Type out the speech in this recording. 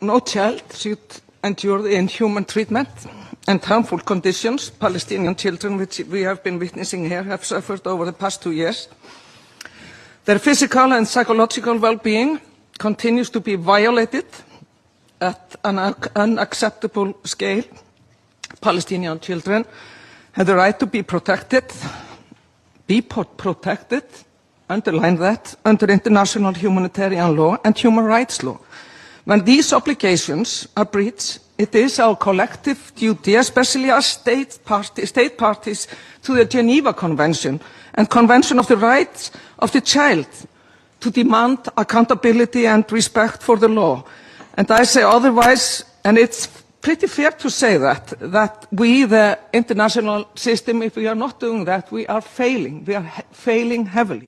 no child should endure the inhuman treatment and harmful conditions Palestinian children, which we have been witnessing here, have suffered over the past 2 years. Their physical and psychological well-being continues to be violated at an unacceptable scale. Palestinian children have the right to be protected, underline that, under international humanitarian law and human rights law. When these obligations are breached, it is our collective duty, especially as state parties to the Geneva Convention and Convention of the Rights of the Child, to demand accountability and respect for the law. And I say otherwise, and it's pretty fair to say that we, the international system, if we are not doing that, we are failing. We are failing heavily.